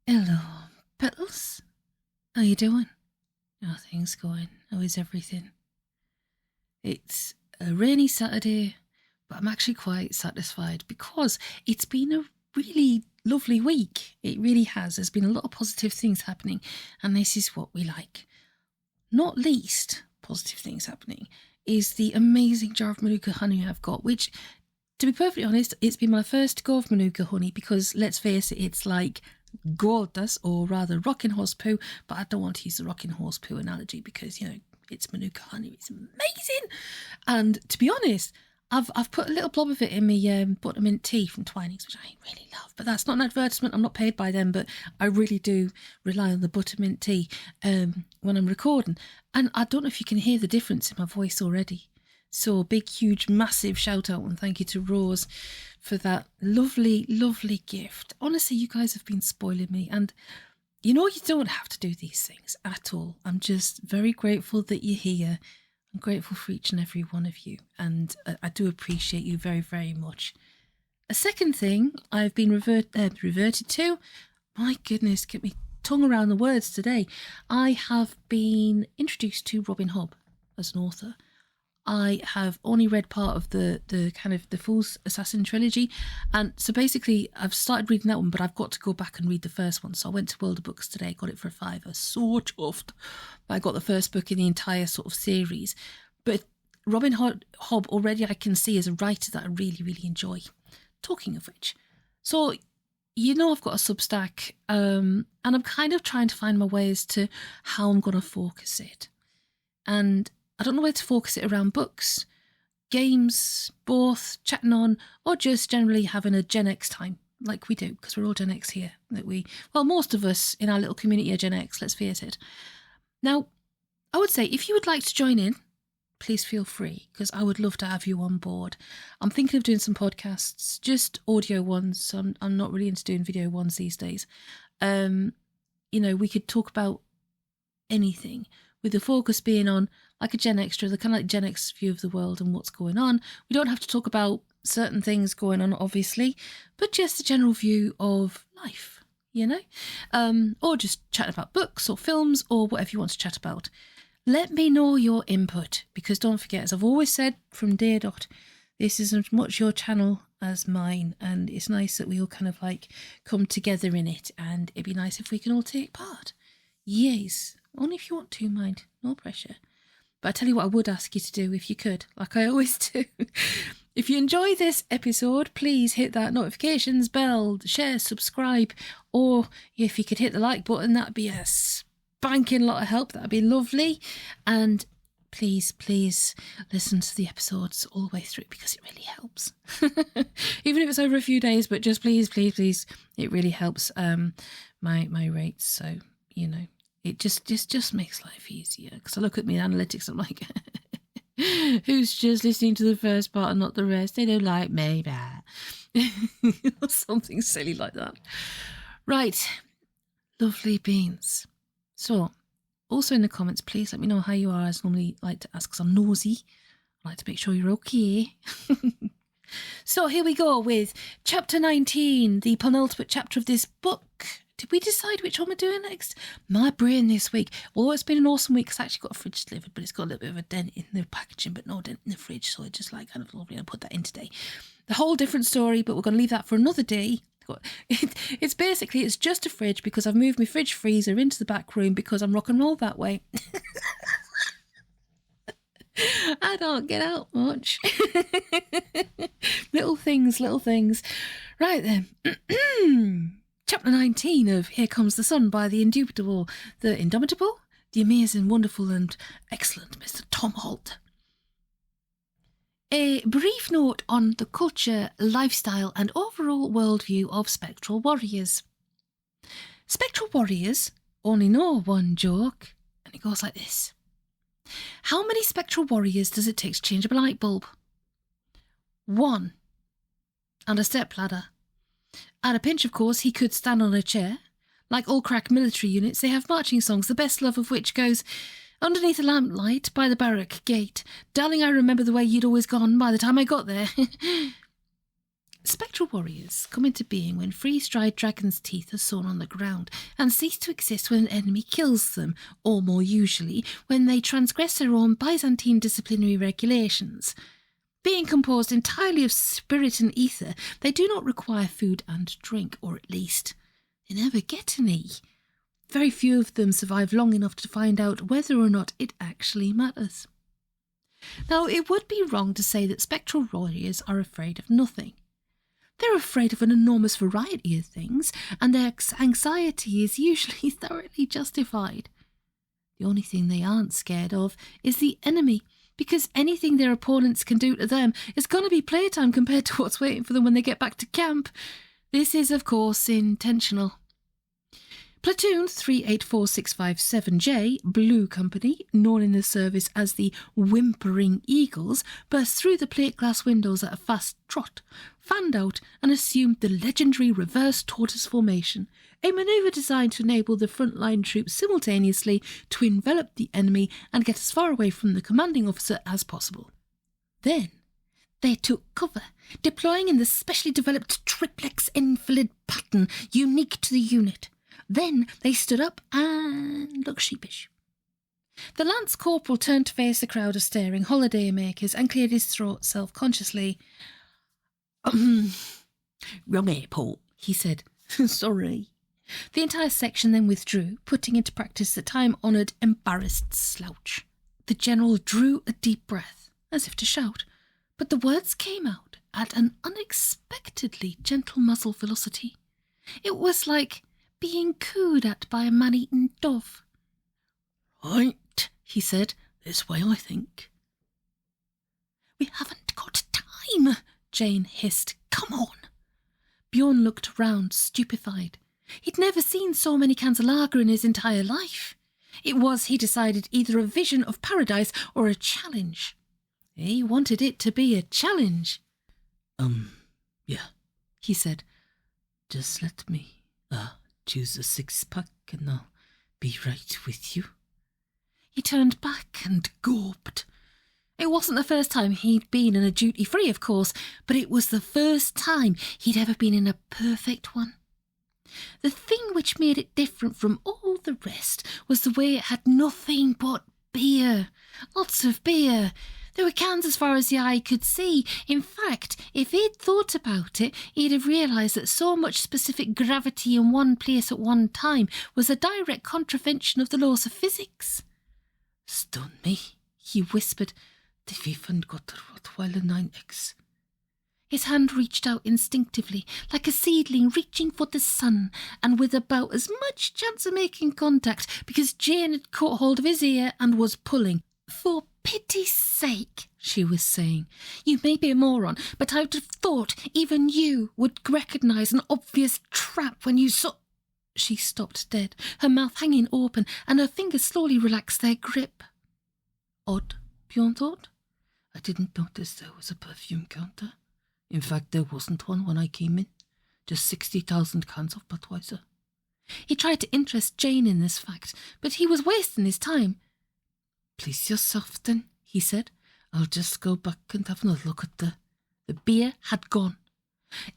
Hello, Petals. How you doing? How are things going? How is everything? It's a rainy Saturday, but I'm actually quite satisfied because it's been a really lovely week. It really has. There's been a lot of positive things happening, and this is what we like. Not least positive things happening is the amazing jar of Manuka honey I've got, which, to be perfectly honest, it's been my first go of Manuka honey because, let's face it, it's like gorgeous, or rather rocking horse poo, but I don't want to use the rocking horse poo analogy because, you know, it's Manuka honey, it's amazing. And to be honest, I've put a little blob of it in my buttermint tea from Twinings, which I really love, but that's not an advertisement. I'm not paid by them, but I really do rely on the buttermint tea when I'm recording. And I don't know if you can hear the difference in my voice already. So big, huge, massive shout out and thank you to Rose for that lovely, lovely gift. Honestly, you guys have been spoiling me, and you know you don't have to do these things at all. I'm just very grateful that you're here. I'm grateful for each and every one of you, and I do appreciate you very, very much. A second thing I've been reverted to, my goodness, get me tongue around the words today. I have been introduced to Robin Hobb as an author. I have only read part of the kind of the Fool's Assassin trilogy, and so basically I've started reading that one, but I've got to go back and read the first one. So I went to World of Books today, got it for £5. So chuffed. I got the first book in the entire sort of series. But Robin Hobb already I can see as a writer that I really, really enjoy. Talking of which, so you know I've got a Substack, and I'm kind of trying to find my way as to how I'm going to focus it. And I don't know where to focus it around books, games, both, chatting on, or just generally having a genx time, like we do, because we're all genx here. Most of us in our little community are genx, let's face it. Now, I would say if you would like to join in, please feel free, because I would love to have you on board. I'm thinking of doing some podcasts, just audio ones. So I'm not really into doing video ones these days. We could talk about anything, with the focus being on like a Gen Extra, the kind of like Gen X view of the world and what's going on. We don't have to talk about certain things going on, obviously, but just a general view of life, or just chat about books or films or whatever you want to chat about. Let me know your input, because don't forget, as I've always said from day dot, this is as much your channel as mine, and it's nice that we all kind of like come together in it, and it'd be nice if we can all take part. Yes. Only if you want to, mind. No pressure. But I tell you what I would ask you to do if you could, like I always do. If you enjoy this episode, please hit that notifications bell, share, subscribe, or if you could hit the like button, that'd be a spanking lot of help. That'd be lovely. And please listen to the episodes all the way through, because it really helps. Even if it's over a few days, but just please, it really helps my rates. So, it just makes life easier, because I look at my analytics, I'm like, who's just listening to the first part and not the rest? They don't like me, or something silly like that. Right, lovely beans. So, also in the comments, please let me know how you are, as I normally like to ask, because I'm nosy. I like to make sure you're okay. So here we go with chapter 19, the penultimate chapter of this book. Did we decide which one we're doing next? My brain this week. Although it's been an awesome week, because I actually got a fridge delivered, but it's got a little bit of a dent in the packaging, but no dent in the fridge, so it's just like kind of lovely. I'll put that in today. The whole different story, but we're going to leave that for another day. It's just a fridge, because I've moved my fridge freezer into the back room because I'm rock and roll that way. I don't get out much. Little things. Right then. Chapter 19 of Here Comes the Sun by the indubitable, the indomitable, the amazing, wonderful and excellent Mr. Tom Holt. A brief note on the culture, lifestyle and overall worldview of spectral warriors. Spectral warriors only know one joke, and it goes like this. How many spectral warriors does it take to change a light bulb? 1. And a stepladder. At a pinch, of course, he could stand on a chair. Like all crack military units, they have marching songs, the best love of which goes, underneath a lamplight by the barrack gate. Darling, I remember the way you'd always gone by the time I got there. Spectral warriors come into being when freeze-dried dragon's teeth are sawn on the ground and cease to exist when an enemy kills them, or more usually, when they transgress their own Byzantine disciplinary regulations. Being composed entirely of spirit and ether, they do not require food and drink, or at least, they never get any. Very few of them survive long enough to find out whether or not it actually matters. Now, it would be wrong to say that spectral warriors are afraid of nothing. They're afraid of an enormous variety of things, and their anxiety is usually thoroughly justified. The only thing they aren't scared of is the enemy, because anything their opponents can do to them is going to be playtime compared to what's waiting for them when they get back to camp. This is, of course, intentional. Platoon 384657J, Blue Company, known in the service as the Whimpering Eagles, burst through the plate glass windows at a fast trot, fanned out and assumed the legendary reverse tortoise formation, a manoeuvre designed to enable the front-line troops simultaneously to envelop the enemy and get as far away from the commanding officer as possible. Then they took cover, deploying in the specially developed triplex enfilade pattern unique to the unit. Then they stood up and looked sheepish. The Lance Corporal turned to face the crowd of staring holiday-makers and cleared his throat self-consciously. Wrong airport, he said. Sorry. The entire section then withdrew, putting into practice the time-honoured, embarrassed slouch. The General drew a deep breath, as if to shout, but the words came out at an unexpectedly gentle muzzle velocity. It was like being cooed at by a man-eaten dove. Right, he said. This way, I think. We haven't got time, Jane hissed. Come on. Bjorn looked round, stupefied. He'd never seen so many cans of lager in his entire life. It was, he decided, either a vision of paradise or a challenge. He wanted it to be a challenge. Yeah, he said. Just let me, choose a six-pack and I'll be right with you. He turned back and gawped. It wasn't the first time he'd been in a duty-free, of course, but it was the first time he'd ever been in a perfect one. The thing which made it different from all the rest was the way it had nothing but beer. Lots of beer. There were cans as far as the eye could see. In fact, if he'd thought about it, he'd have realised that so much specific gravity in one place at one time was a direct contravention of the laws of physics. Stun me, he whispered. They've even got a Rottweiler 9X. His hand reached out instinctively, like a seedling reaching for the sun, and with about as much chance of making contact, because Jane had caught hold of his ear and was pulling. For pity's sake, she was saying, you may be a moron, but I would have thought even you would recognise an obvious trap when you saw... She stopped dead, her mouth hanging open, and her fingers slowly relaxed their grip. Odd, Bjorn thought. I didn't notice there was a perfume counter. In fact, there wasn't one when I came in. Just 60,000 cans of Budweiser. He tried to interest Jane in this fact, but he was wasting his time. Please yourself, then, he said. I'll just go back and have a look at the beer had gone.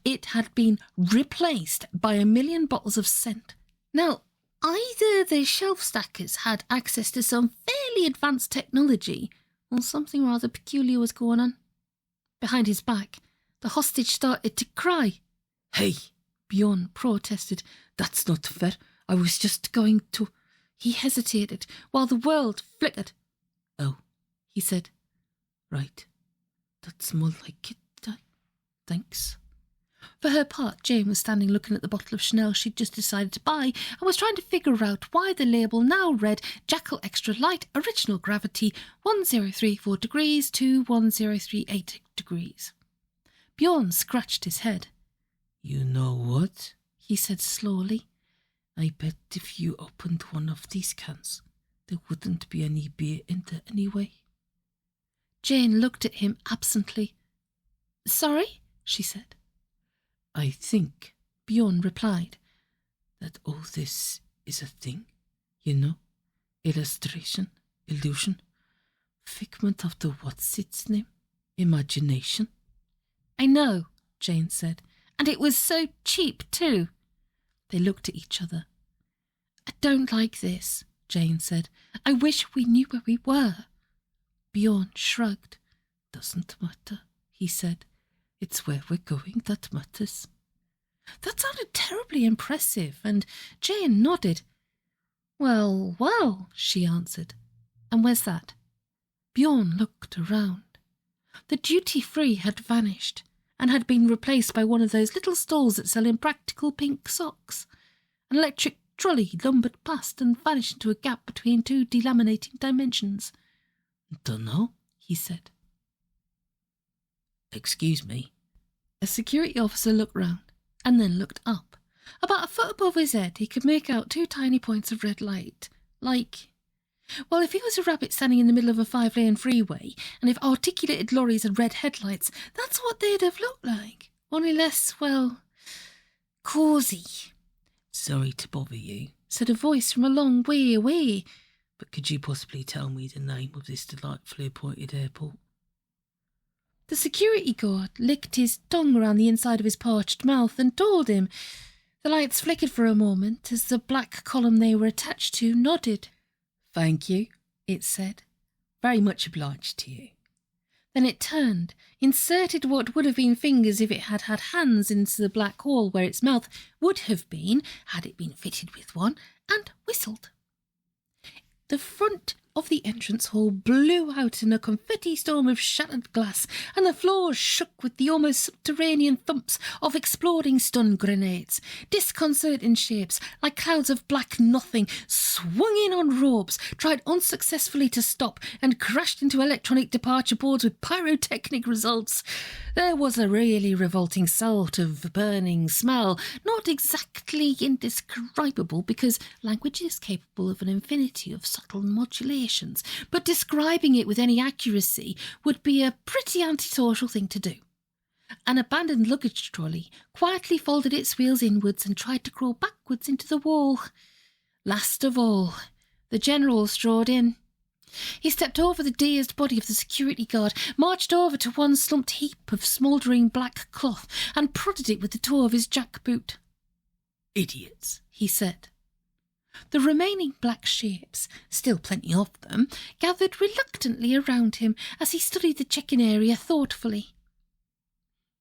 It had been replaced by 1 million bottles of scent. Now, either the shelf stackers had access to some fairly advanced technology, or something rather peculiar was going on. Behind his back, the hostage started to cry. Hey, Bjorn protested. That's not fair. I was just going to... He hesitated, while the world flickered. Oh, he said. Right. That's more like it. Thanks. For her part, Jane was standing looking at the bottle of Chanel she'd just decided to buy and was trying to figure out why the label now read Jackal Extra Light Original Gravity 1034 degrees to 1038 degrees. Bjorn scratched his head. You know what? He said slowly. I bet if you opened one of these cans, there wouldn't be any beer in there anyway. Jane looked at him absently. Sorry? She said. I think, Bjorn replied, that all this is a thing, you know, illustration, illusion, figment of the what's-its name, imagination. I know, Jane said. And it was so cheap too. They looked at each other. I don't like this, Jane said. I wish we knew where we were. Bjorn shrugged. Doesn't matter, he said. It's where we're going that matters. That sounded terribly impressive, and Jane nodded. Well, well, she answered. And where's that? Bjorn looked around. The duty-free had vanished and had been replaced by one of those little stalls that sell impractical pink socks. An electric trolley lumbered past and vanished into a gap between two delaminating dimensions. Dunno, he said. Excuse me. A security officer looked round and then looked up. About a foot above his head he could make out two tiny points of red light, like... Well, if he was a rabbit standing in the middle of a 5-lane freeway, and if articulated lorries had red headlights, that's what they'd have looked like. Only less, well, cosy. Sorry to bother you, said a voice from a long way away, but could you possibly tell me the name of this delightfully appointed airport? The security guard licked his tongue around the inside of his parched mouth and told him. The lights flickered for a moment as the black column they were attached to nodded. Thank you, it said. Very much obliged to you. Then it turned, inserted what would have been fingers if it had had hands into the black hole where its mouth would have been, had it been fitted with one, and whistled. The front of the entrance hall blew out in a confetti storm of shattered glass, and the floor shook with the almost subterranean thumps of exploding stun grenades. Disconcerting shapes, like clouds of black nothing, swung in on ropes, tried unsuccessfully to stop, and crashed into electronic departure boards with pyrotechnic results. There was a really revolting sort of burning smell, not exactly indescribable, because language is capable of an infinity of subtle modulations, but describing it with any accuracy would be a pretty antisocial thing to do. An abandoned luggage trolley quietly folded its wheels inwards and tried to crawl backwards into the wall. Last of all, the general strode in. He stepped over the dazed body of the security guard, marched over to one slumped heap of smouldering black cloth, and prodded it with the toe of his jackboot. Idiots, he said. The remaining black shapes, still plenty of them, gathered reluctantly around him as he studied the check-in area thoughtfully.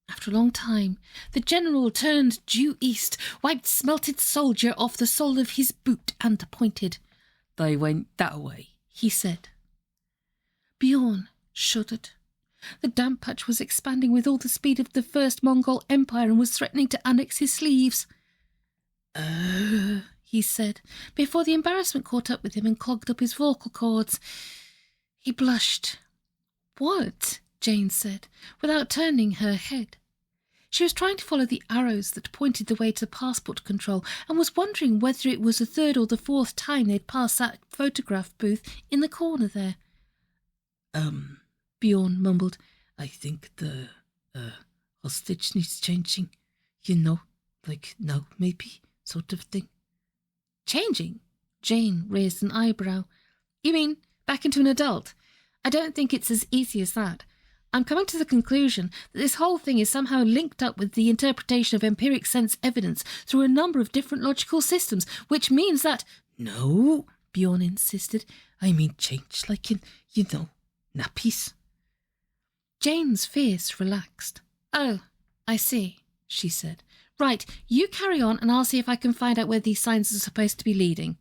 After a long time, the general turned due east, wiped smelted soldier off the sole of his boot, and pointed. They went that way, he said. Bjorn shuddered. The damp patch was expanding with all the speed of the First Mongol Empire and was threatening to annex his sleeves. He said, before the embarrassment caught up with him and clogged up his vocal cords. He blushed. What? Jane said, without turning her head. She was trying to follow the arrows that pointed the way to passport control and was wondering whether it was the third or the fourth time they'd passed that photograph booth in the corner there. Bjorn mumbled, I think the, hostage needs changing. You know, like now, maybe, sort of thing. Changing? Jane raised an eyebrow. You mean back into an adult? I don't think it's as easy as that. I'm coming to the conclusion that this whole thing is somehow linked up with the interpretation of empiric sense evidence through a number of different logical systems, which means that... No, Bjorn insisted. I mean change like in, you know, nappies. Jane's face relaxed. Oh, I see, she said. Right, you carry on and I'll see if I can find out where these signs are supposed to be leading.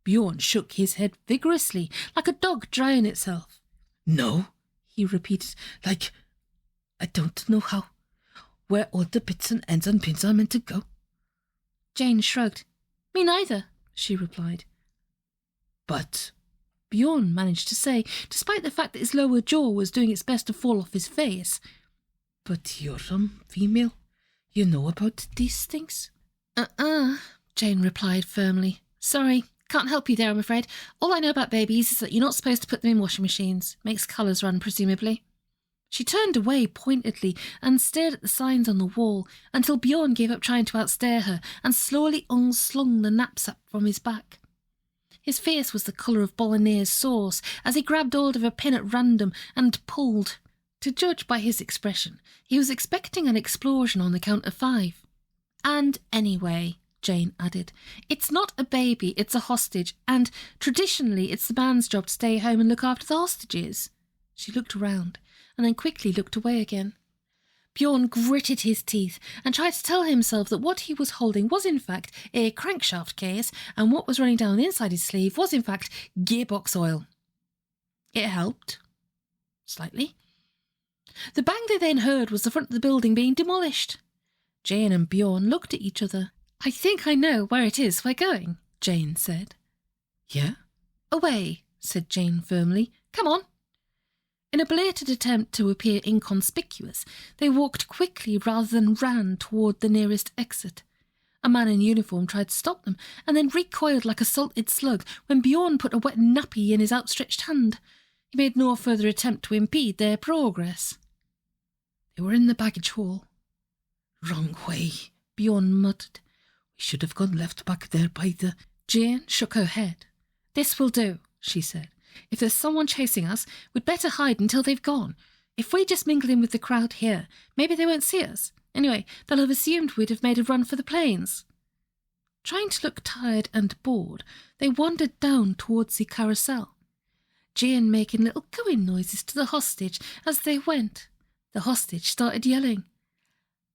Bjorn shook his head vigorously, like a dog drying itself. No, he repeated, like, I don't know how, where all the bits and ends and pins are meant to go. Jane shrugged. Me neither, she replied. But, Bjorn managed to say, despite the fact that his lower jaw was doing its best to fall off his face. But you're female. You know about these things? Jane replied firmly. Sorry, can't help you there, I'm afraid. All I know about babies is that you're not supposed to put them in washing machines. Makes colours run, presumably. She turned away pointedly and stared at the signs on the wall until Bjorn gave up trying to outstare her and slowly unslung the knapsack from his back. His face was the colour of bolognese sauce as he grabbed hold of a pin at random and pulled. To judge by his expression, he was expecting an explosion on the count of 5. And anyway, Jane added, it's not a baby, it's a hostage, and traditionally it's the man's job to stay home and look after the hostages. She looked around, and then quickly looked away again. Bjorn gritted his teeth and tried to tell himself that what he was holding was in fact a crankshaft case, and what was running down the inside his sleeve was in fact gearbox oil. It helped. Slightly. The bang they then heard was the front of the building being demolished. Jane and Bjorn looked at each other. I think I know where it is we're going, Jane said. Yeah? Away, said Jane firmly. Come on. In a belated attempt to appear inconspicuous, they walked quickly rather than ran toward the nearest exit. A man in uniform tried to stop them, and then recoiled like a salted slug when Bjorn put a wet nappy in his outstretched hand. He made no further attempt to impede their progress. They were in the baggage hall. Wrong way, Bjorn muttered. We should have gone left back there by the... Jane shook her head. This will do, she said. If there's someone chasing us, we'd better hide until they've gone. If we just mingle in with the crowd here, maybe they won't see us. Anyway, they'll have assumed we'd have made a run for the plains. Trying to look tired and bored, they wandered down towards the carousel, Jane making little cooing noises to the hostage as they went. The hostage started yelling.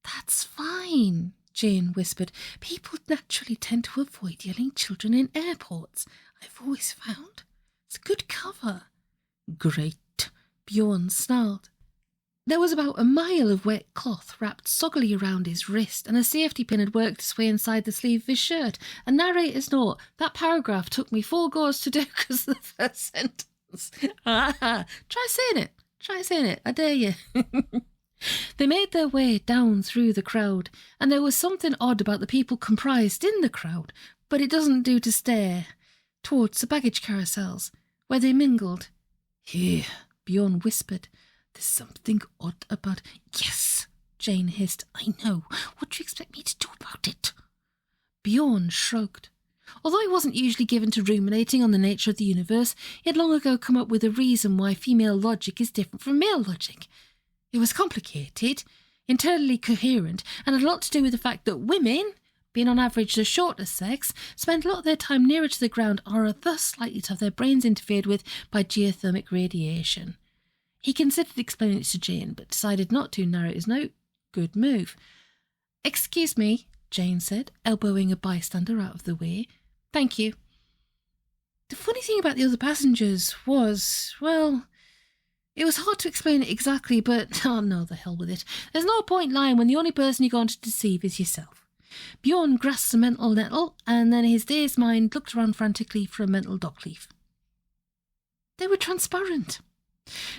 That's fine, Jane whispered. People naturally tend to avoid yelling children in airports, I've always found. It's good cover. Great, Bjorn snarled. There was about a mile of wet cloth wrapped soggily around his wrist, and a safety pin had worked its way inside the sleeve of his shirt. A narrator's note. That paragraph took me 4 goes to do because of the first sentence. Try saying it, I dare you. They made their way down through the crowd, and there was something odd about the people comprised in the crowd, but it doesn't do to stare towards the baggage carousels, where they mingled. Here, Bjorn whispered. There's something odd about... Yes, Jane hissed. I know. What do you expect me to do about it? Bjorn shrugged. Although he wasn't usually given to ruminating on the nature of the universe, he had long ago come up with a reason why female logic is different from male logic. It was complicated, internally coherent, and had a lot to do with the fact that women, being on average the shorter sex, spend a lot of their time nearer to the ground and are thus likely to have their brains interfered with by geothermic radiation. He considered explaining it to Jane, but decided not to narrow his note. Good move. Excuse me, Jane said, elbowing a bystander out of the way. Thank you. The funny thing about the other passengers was, well, it was hard to explain it exactly, but, oh no, the hell with it. There's no point lying when the only person you're going to deceive is yourself. Bjorn grasped a mental nettle, and then his dazed mind looked around frantically for a mental dock leaf. They were transparent.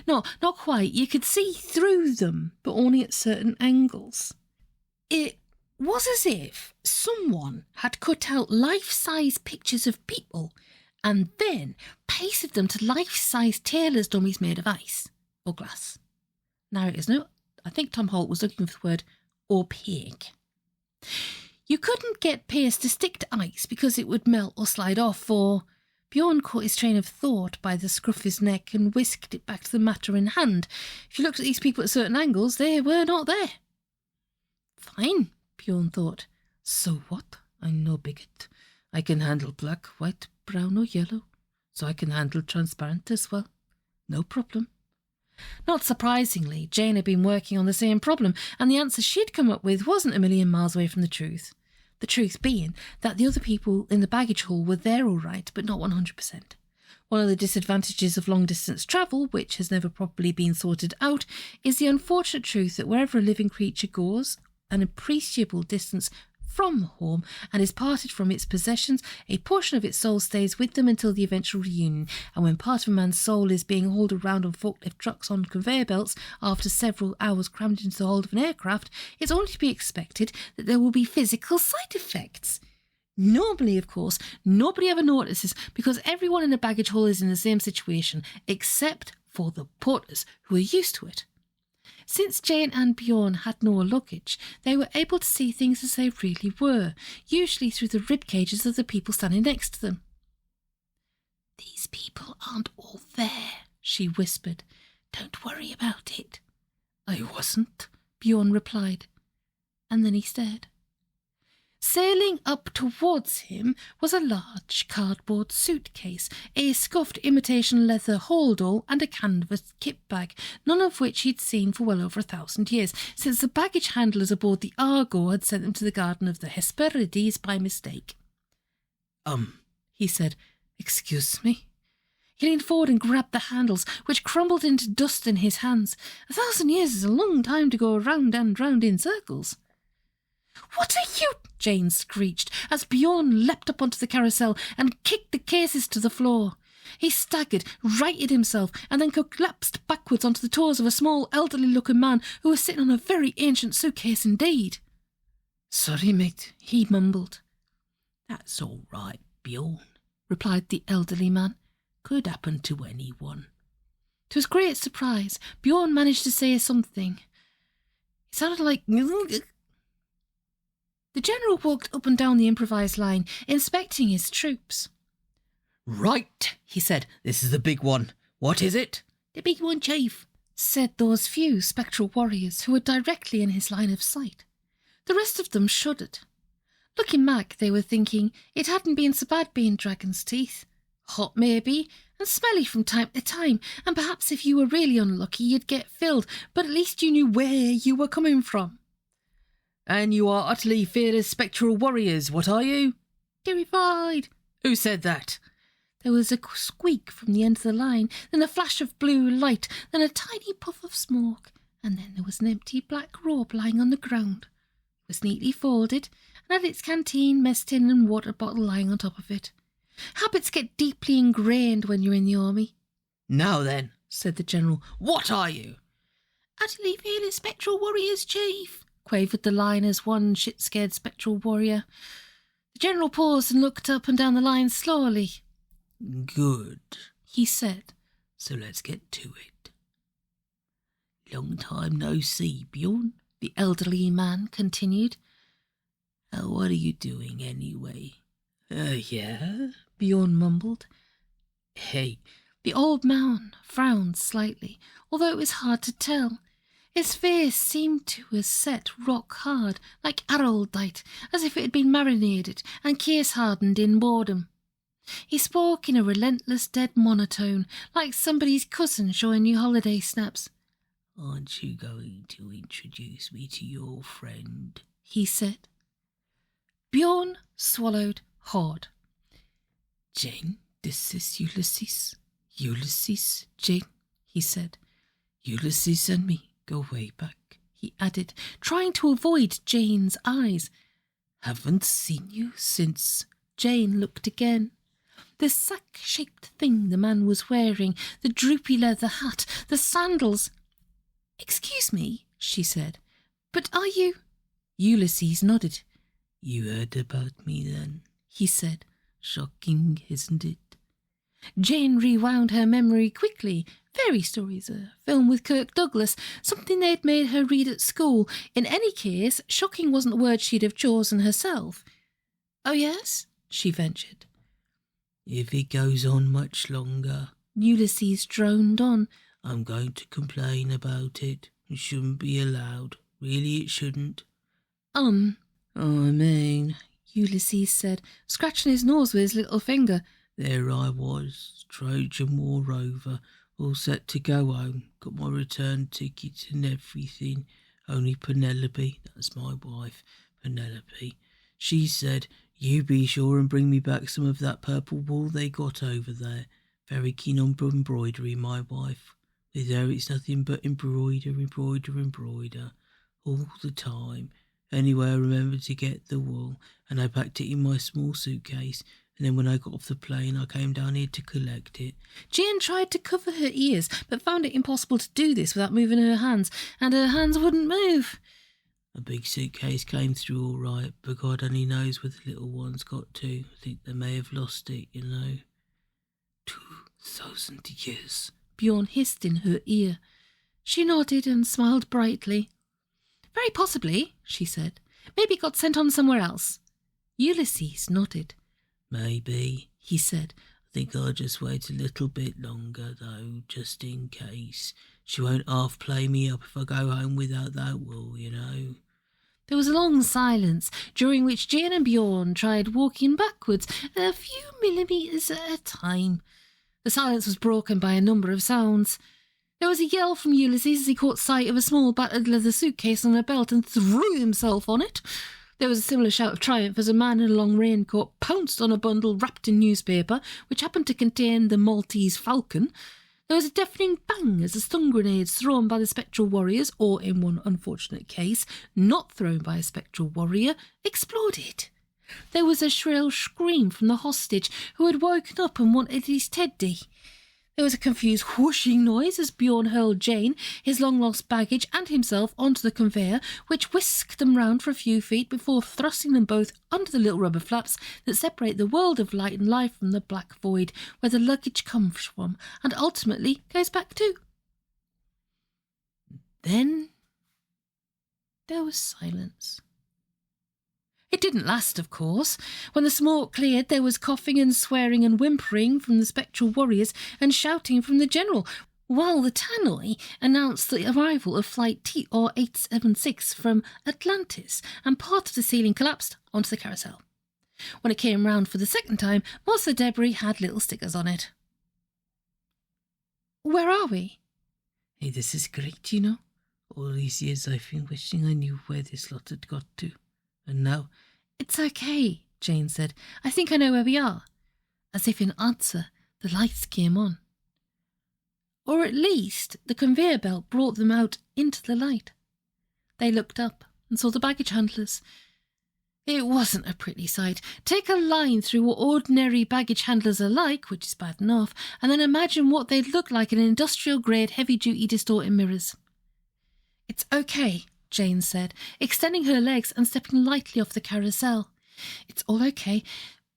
No, not quite. You could see through them, but only at certain angles. It was as if someone had cut out life-size pictures of people and then pasted them to life-size tailor's dummies made of ice or glass. Narrator's note, I think Tom Holt was looking for the word opaque. You couldn't get paste to stick to ice because it would melt or slide off, or... Bjorn caught his train of thought by the scruff of his neck and whisked it back to the matter in hand. If you looked at these people at certain angles, they were not there. Fine, Bjorn thought. So what? I'm no bigot. I can handle black, white, brown or yellow, so I can handle transparent as well. No problem. Not surprisingly, Jane had been working on the same problem, and the answer she'd come up with wasn't a million miles away from the truth. The truth being that the other people in the baggage hall were there all right, but not 100%. One of the disadvantages of long-distance travel, which has never properly been sorted out, is the unfortunate truth that wherever a living creature goes an appreciable distance from home and is parted from its possessions, a portion of its soul stays with them until the eventual reunion, and when part of a man's soul is being hauled around on forklift trucks on conveyor belts after several hours crammed into the hold of an aircraft, it's only to be expected that there will be physical side effects. Normally, of course, nobody ever notices because everyone in the baggage hall is in the same situation, except for the porters who are used to it. Since Jane and Bjorn had no luggage, they were able to see things as they really were, usually through the rib cages of the people standing next to them. These people aren't all there, she whispered. Don't worry about it. I wasn't, Bjorn replied, and then he stared. Sailing up towards him was a large cardboard suitcase, a scuffed imitation leather holdall and a canvas kit bag, none of which he'd seen for well over 1,000 years, since the baggage handlers aboard the Argo had sent them to the Garden of the Hesperides by mistake. He said, excuse me. He leaned forward and grabbed the handles, which crumbled into dust in his hands. 1,000 years is a long time to go round and round in circles. What are you? Jane screeched as Bjorn leapt up onto the carousel and kicked the cases to the floor. He staggered, righted himself, and then collapsed backwards onto the toes of a small, elderly-looking man who was sitting on a very ancient suitcase indeed. Sorry, mate, he mumbled. That's all right, Bjorn, replied the elderly man. Could happen to anyone. To his great surprise, Bjorn managed to say something. It sounded like... The general walked up and down the improvised line, inspecting his troops. Right, he said, this is the big one. What is it? The big one, chief, said those few spectral warriors who were directly in his line of sight. The rest of them shuddered. Looking back, they were thinking it hadn't been so bad being dragon's teeth. Hot maybe, and smelly from time to time, and perhaps if you were really unlucky you'd get filled, but at least you knew where you were coming from. And you are utterly fearless spectral warriors, what are you? Terrified. Who said that? There was a squeak from the end of the line, then a flash of blue light, then a tiny puff of smoke, and then there was an empty black robe lying on the ground. It was neatly folded, and had its canteen, mess tin and water bottle lying on top of it. Habits get deeply ingrained when you're in the army. Now then, said the general, what are you? Utterly fearless spectral warriors, chief, quavered the line as one shit-scared spectral warrior. The general paused and looked up and down the line slowly. Good, he said, so let's get to it. Long time no see, Bjorn, the elderly man continued. What are you doing anyway? Yeah, Bjorn mumbled. Hey, the old man frowned slightly, although it was hard to tell. His face seemed to have set rock hard, like araldite, as if it had been marinated and case-hardened in boredom. He spoke in a relentless dead monotone, like somebody's cousin showing you holiday snaps. Aren't you going to introduce me to your friend? He said. Bjorn swallowed hard. Jane, this is Ulysses. Ulysses, Jane, he said. Ulysses and me go way back, he added, trying to avoid Jane's eyes. Haven't seen you since. Jane looked again. The sack-shaped thing the man was wearing, the droopy leather hat, the sandals. Excuse me, she said, but are you... Ulysses nodded. You heard about me then, he said. Shocking, isn't it? Jane rewound her memory quickly. Fairy stories, a film with Kirk Douglas, something they'd made her read at school. In any case, shocking wasn't the word she'd have chosen herself. Oh, yes? She ventured. If it goes on much longer, Ulysses droned on, I'm going to complain about it. It shouldn't be allowed. Really, it shouldn't. I mean, Ulysses said, scratching his nose with his little finger. There I was, Trojan War over, all set to go home, got my return ticket and everything. Only Penelope, that's my wife, Penelope, she said, you be sure and bring me back some of that purple wool they got over there. Very keen on embroidery, my wife. With her it's nothing but embroider, all the time. Anyway, I remembered to get the wool, and I packed it in my small suitcase, and then when I got off the plane, I came down here to collect it. Jane tried to cover her ears, but found it impossible to do this without moving her hands, and her hands wouldn't move. A big suitcase came through all right, but God only knows where the little ones got to. I think they may have lost it, 2,000 years, Bjorn hissed in her ear. She nodded and smiled brightly. Very possibly, she said. Maybe it got sent on somewhere else. Ulysses nodded. Maybe, he said. I think I'll just wait a little bit longer, though, just in case. She won't half play me up if I go home without that wool, you know. There was a long silence, during which Jane and Bjorn tried walking backwards a few millimetres at a time. The silence was broken by a number of sounds. There was a yell from Ulysses as he caught sight of a small battered leather suitcase on a belt and threw himself on it. There was a similar shout of triumph as a man in a long raincoat pounced on a bundle wrapped in newspaper, which happened to contain the Maltese Falcon. There was a deafening bang as the stun grenades thrown by the spectral warriors, or in one unfortunate case, not thrown by a spectral warrior, exploded. There was a shrill scream from the hostage, who had woken up and wanted his teddy. There was a confused whooshing noise as Bjorn hurled Jane, his long-lost baggage and himself onto the conveyor, which whisked them round for a few feet before thrusting them both under the little rubber flaps that separate the world of light and life from the black void where the luggage comes from and ultimately goes back to. Then there was silence. It didn't last, of course. When the smoke cleared, there was coughing and swearing and whimpering from the spectral warriors and shouting from the general, while the tannoy announced the arrival of flight TR-876 from Atlantis, and part of the ceiling collapsed onto the carousel. When it came round for the second time, most of the debris had little stickers on it. Where are we? Hey, this is great, you know. All these years I've been wishing I knew where this lot had got to. And now, it's okay, Jane said. I think I know where we are. As if in answer, the lights came on. Or at least the conveyor belt brought them out into the light. They looked up and saw the baggage handlers. It wasn't a pretty sight. Take a line through what ordinary baggage handlers are like, which is bad enough, and then imagine what they'd look like in industrial-grade heavy-duty distorting mirrors. It's okay, Jane said, extending her legs and stepping lightly off the carousel. It's all okay.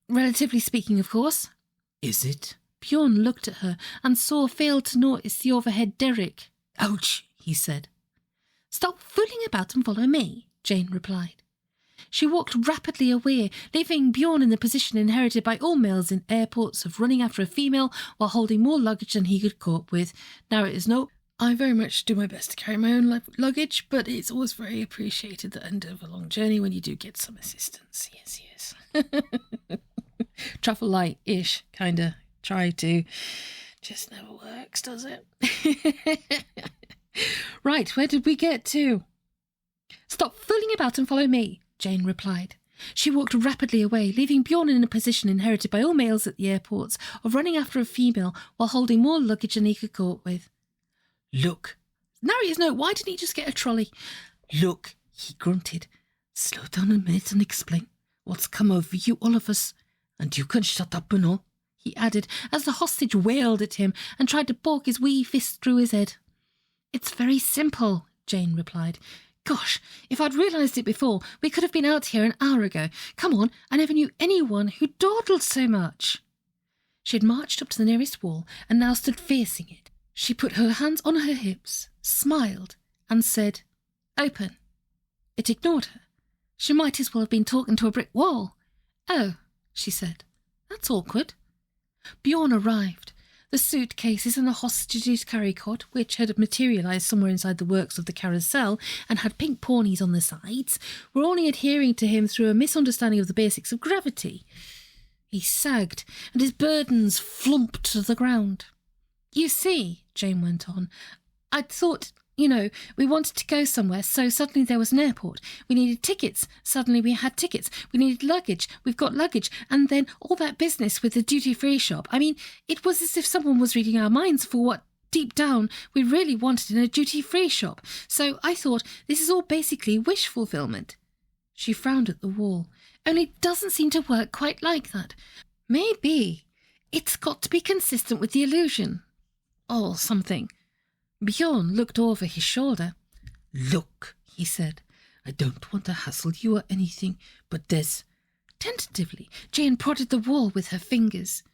Relatively speaking, of course. Is it? Bjorn looked at her and failed to notice the overhead derrick. Ouch, he said. Stop fooling about and follow me, Jane replied. She walked rapidly away, leaving Bjorn in the position inherited by all males in airports of running after a female while holding more luggage than he could cope with. Narrator's note, I very much do my best to carry my own luggage, but it's always very appreciated at the end of a long journey when you do get some assistance. Yes. Travel light-ish, kinda. Try to. Just never works, does it? Right, where did we get to? Stop fooling about and follow me, Jane replied. She walked rapidly away, leaving Bjorn in a position inherited by all males at the airports of running after a female while holding more luggage than he could cope with. Look. Narrator's note, why didn't he just get a trolley? Look, he grunted. Slow down a minute and explain what's come over you, all of us. And you can shut up and all, he added, as the hostage wailed at him and tried to poke his wee fist through his head. It's very simple, Jane replied. Gosh, if I'd realised it before, we could have been out here an hour ago. Come on, I never knew anyone who dawdled so much. She had marched up to the nearest wall and now stood facing it. She put her hands on her hips, smiled, and said, Open. It ignored her. She might as well have been talking to a brick wall. Oh, she said. That's awkward. Bjorn arrived. The suitcases and the hostages' carry-cot, which had materialised somewhere inside the works of the carousel and had pink ponies on the sides, were only adhering to him through a misunderstanding of the basics of gravity. He sagged, and his burdens flumped to the ground. You see, Jane went on, I'd thought, we wanted to go somewhere, so suddenly there was an airport. We needed tickets. Suddenly we had tickets. We needed luggage. We've got luggage. And then all that business with the duty-free shop. I mean, it was as if someone was reading our minds for what, deep down, we really wanted in a duty-free shop. So I thought, this is all basically wish fulfillment. She frowned at the wall. Only it doesn't seem to work quite like that. Maybe it's got to be consistent with the illusion. Or something. Bjorn looked over his shoulder. Look, he said. I don't want to hassle you or anything, but there's... Tentatively, Jane prodded the wall with her fingers.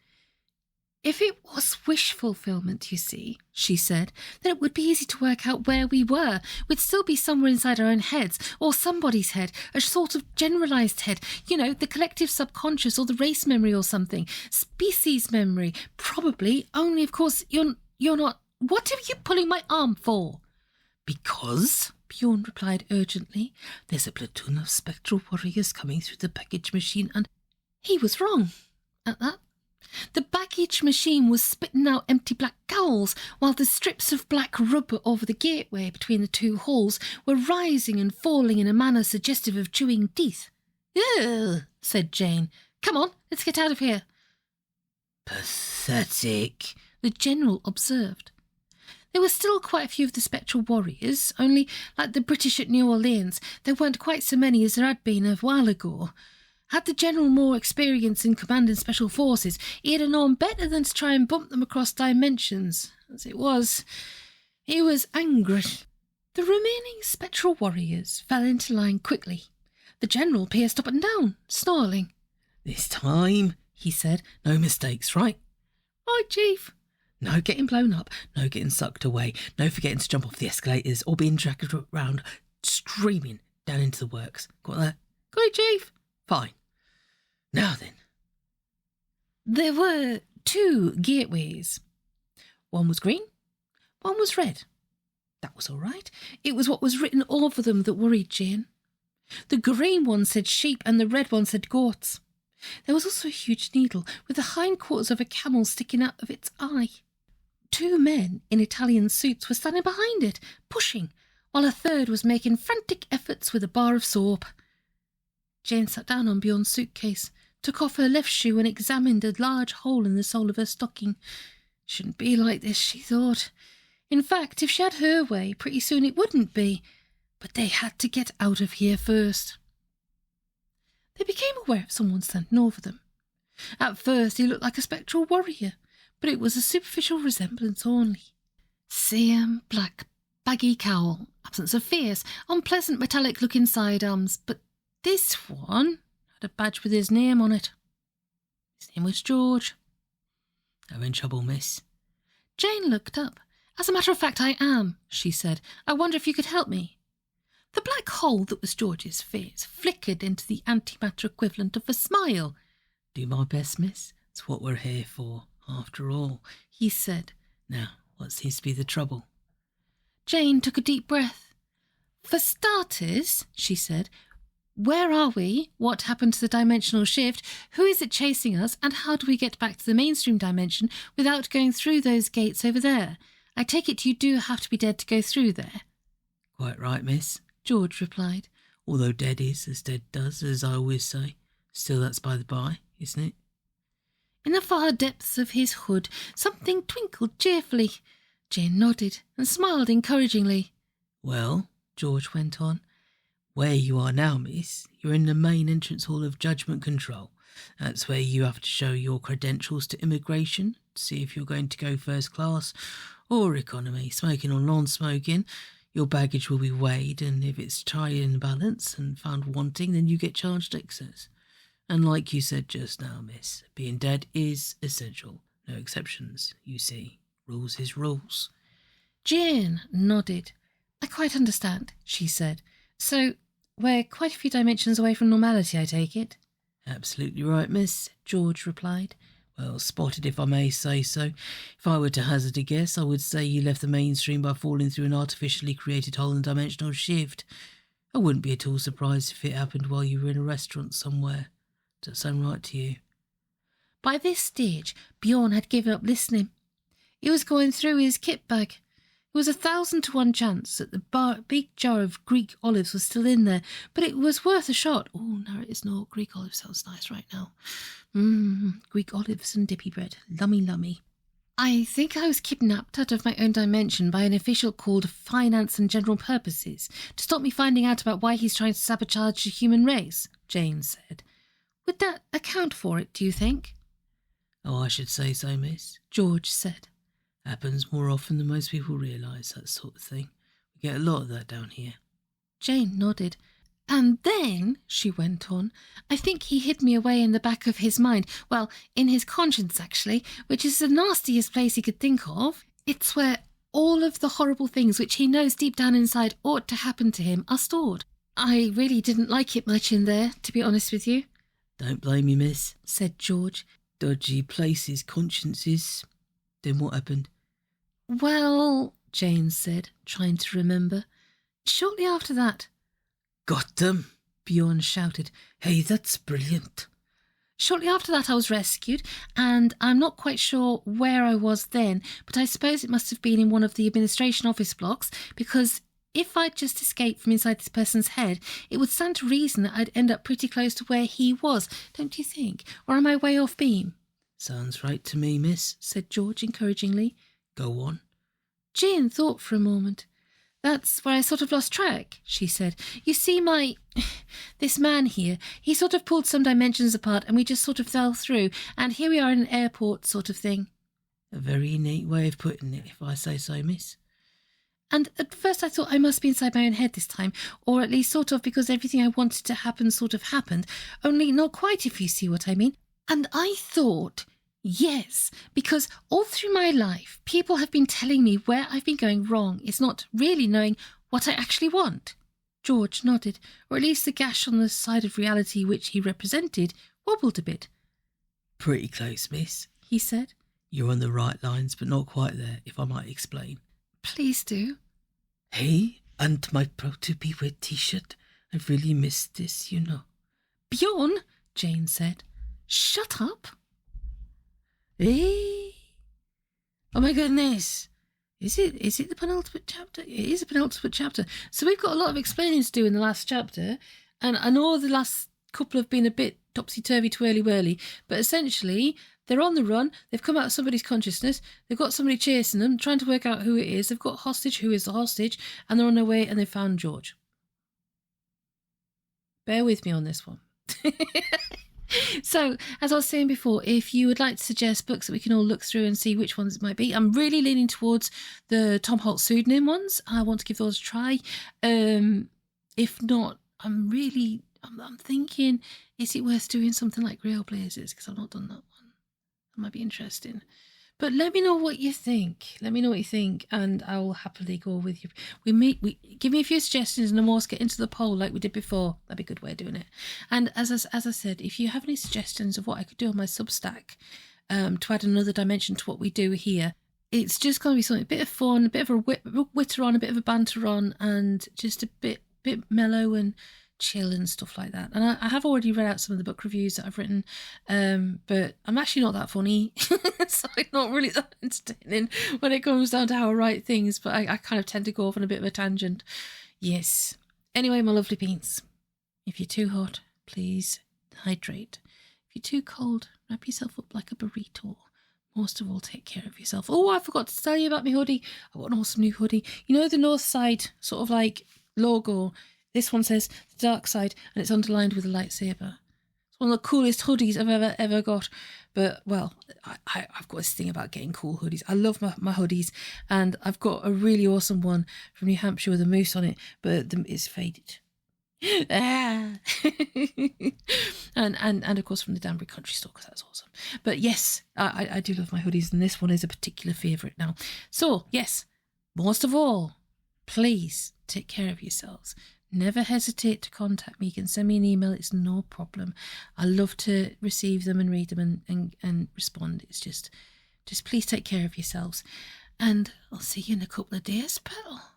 If it was wish fulfillment, you see, she said, then it would be easy to work out where we were. We'd still be somewhere inside our own heads, or somebody's head, a sort of generalised head, you know, the collective subconscious or the race memory or something, species memory, probably, only of course you're not... What are you pulling my arm for? Because, Bjorn replied urgently, there's a platoon of spectral warriors coming through the baggage machine and... He was wrong at that. The baggage machine was spitting out empty black cowls, while the strips of black rubber over the gateway between the two halls were rising and falling in a manner suggestive of chewing teeth. "Ugh," said Jane. "Come on, let's get out of here." Pathetic, the General observed. There were still quite a few of the spectral warriors, only, like the British at New Orleans, there weren't quite so many as there had been a while ago. Had the General more experience in commanding special forces, he'd have known better than to try and bump them across dimensions. As it was, he was angry. The remaining spectral warriors fell into line quickly. The General paced up and down, snarling. "This time," he said, "no mistakes, right?" "Right, Chief." "No getting blown up, no getting sucked away, no forgetting to jump off the escalators or being dragged around screaming down into the works. Got that?" "Got it, Chief." "Fine. Now then." There were 2 gateways. One was green, one was red. That was all right. It was what was written over them that worried Jane. The green one said sheep and the red one said goats. There was also a huge needle with the hindquarters of a camel sticking out of its eye. 2 men in Italian suits were standing behind it, pushing, while a third was making frantic efforts with a bar of soap. Jane sat down on Bjorn's suitcase, took off her left shoe and examined a large hole in the sole of her stocking. Shouldn't be like this, she thought. In fact, if she had her way, pretty soon it wouldn't be. But they had to get out of here first. They became aware of someone standing over them. At first he looked like a spectral warrior, but it was a superficial resemblance only. Same black, baggy cowl, absence of face, unpleasant metallic-looking sidearms, but this one had a badge with his name on it. His name was George. "I'm in trouble, miss." Jane looked up. "As a matter of fact, I am," she said. "I wonder if you could help me." The black hole that was George's face flickered into the antimatter equivalent of a smile. "Do my best, miss. It's what we're here for, after all," he said. "Now, what seems to be the trouble?" Jane took a deep breath. "For starters," she said, "where are we? What happened to the dimensional shift? Who is it chasing us? And how do we get back to the mainstream dimension without going through those gates over there? I take it you do have to be dead to go through there." "Quite right, miss," George replied. "Although dead is as dead does, as I always say. Still, that's by the by, isn't it?" In the far depths of his hood, something twinkled cheerfully. Jane nodded and smiled encouragingly. "Well," George went on, "where you are now, miss, you're in the main entrance hall of Judgment Control. That's where you have to show your credentials to immigration, to see if you're going to go first class or economy, smoking or non-smoking. Your baggage will be weighed, and if it's tried in balance and found wanting, then you get charged excess. And like you said just now, miss, being dead is essential. No exceptions, you see. Rules is rules." Jane nodded. "I quite understand," she said. "So, we're quite a few dimensions away from normality, I take it?" "Absolutely right, miss," George replied. "Well spotted, if I may say so. If I were to hazard a guess, I would say you left the mainstream by falling through an artificially created hole in dimensional shift. I wouldn't be at all surprised if it happened while you were in a restaurant somewhere. Does that sound right to you?" By this stage, Bjorn had given up listening. He was going through his kit bag. It was 1,000 to 1 chance that the big jar of Greek olives was still in there, but it was worth a shot. Oh, no, it is not. Greek olives sounds nice right now. Greek olives and dippy bread. Lummy, lummy. "I think I was kidnapped out of my own dimension by an official called Finance and General Purposes to stop me finding out about why he's trying to sabotage the human race," Jane said. "Would that account for it, do you think?" "Oh, I should say so, miss," George said. "Happens more often than most people realise, that sort of thing. We get a lot of that down here." Jane nodded. And then, she went on, I think he hid me away in the back of his mind. Well, in his conscience, actually, which is the nastiest place he could think of. It's where all of the horrible things which he knows deep down inside ought to happen to him are stored. I really didn't like it much in there, to be honest with you. Don't blame me, miss, said George. Dodgy places, consciences. Then what happened? Well, Jane said, trying to remember. Shortly after that. Got them, Bjorn shouted. Hey, that's brilliant. Shortly after that I was rescued, and I'm not quite sure where I was then, but I suppose it must have been in one of the administration office blocks, because if I'd just escaped from inside this person's head, it would stand to reason that I'd end up pretty close to where he was, don't you think? Or am I way off beam? Sounds right to me, miss, said George encouragingly. Go on. Jean thought for a moment. That's where I sort of lost track, she said. You see, this man here, he sort of pulled some dimensions apart and we just sort of fell through, and here we are in an airport sort of thing. A very neat way of putting it, if I say so, miss. And at first I thought I must be inside my own head this time, or at least sort of, because everything I wanted to happen sort of happened, only not quite, if you see what I mean. And I thought, yes, because all through my life, people have been telling me where I've been going wrong. It's not really knowing what I actually want. George nodded, or at least the gash on the side of reality which he represented wobbled a bit. Pretty close, miss, he said. You're on the right lines, but not quite there, if I might explain. Please do. Hey, and my proud to be wear t-shirt. I've really missed this, you know. Bjorn, Jane said. Shut up. Hey. Oh my goodness. Is it the penultimate chapter? It is a penultimate chapter. So we've got a lot of explaining to do in the last chapter, and I know the last couple have been a bit topsy-turvy, twirly-whirly, but essentially they're on the run, they've come out of somebody's consciousness, they've got somebody chasing them, trying to work out who it is, they've got a hostage, who is the hostage, and they're on their way and they've found George. Bear with me on this one. So, as I was saying before, if you would like to suggest books that we can all look through and see which ones it might be, I'm really leaning towards the Tom Holt pseudonym ones. I want to give those a try. If not, I'm thinking, is it worth doing something like Real Blazers? Because I've not done that one. That might be interesting. But let me know what you think. And I will happily go with you. Give me a few suggestions, and then we'll get into the poll like we did before. That'd be a good way of doing it. And as I said, if you have any suggestions of what I could do on my Substack to add another dimension to what we do here, it's just going to be something a bit of fun, a bit of a witter on, a bit of a banter on, and just a bit mellow and chill and stuff like that. And I have already read out some of the book reviews that I've written, but I'm actually not that funny, so I'm not really that entertaining when it comes down to how I write things, but I kind of tend to go off on a bit of a tangent. Yes. Anyway, my lovely beans, if you're too hot, please hydrate. If you're too cold, wrap yourself up like a burrito. Most of all, take care of yourself. Oh, I forgot to tell you about my hoodie. I've got an awesome new hoodie. You know the North Side sort of like logo? This one says the dark side, and it's underlined with a lightsaber. It's one of the coolest hoodies I've ever got. But, well, I've got this thing about getting cool hoodies. I love my hoodies, and I've got a really awesome one from New Hampshire with a moose on it, but it's faded. And of course from the Danbury Country Store, because that's awesome. But yes, I do love my hoodies, and this one is a particular favourite now. So, yes, most of all, please take care of yourselves. Never hesitate to contact me. You can send me an email. It's no problem. I love to receive them and read them and respond. It's just please take care of yourselves. And I'll see you in a couple of days, pal.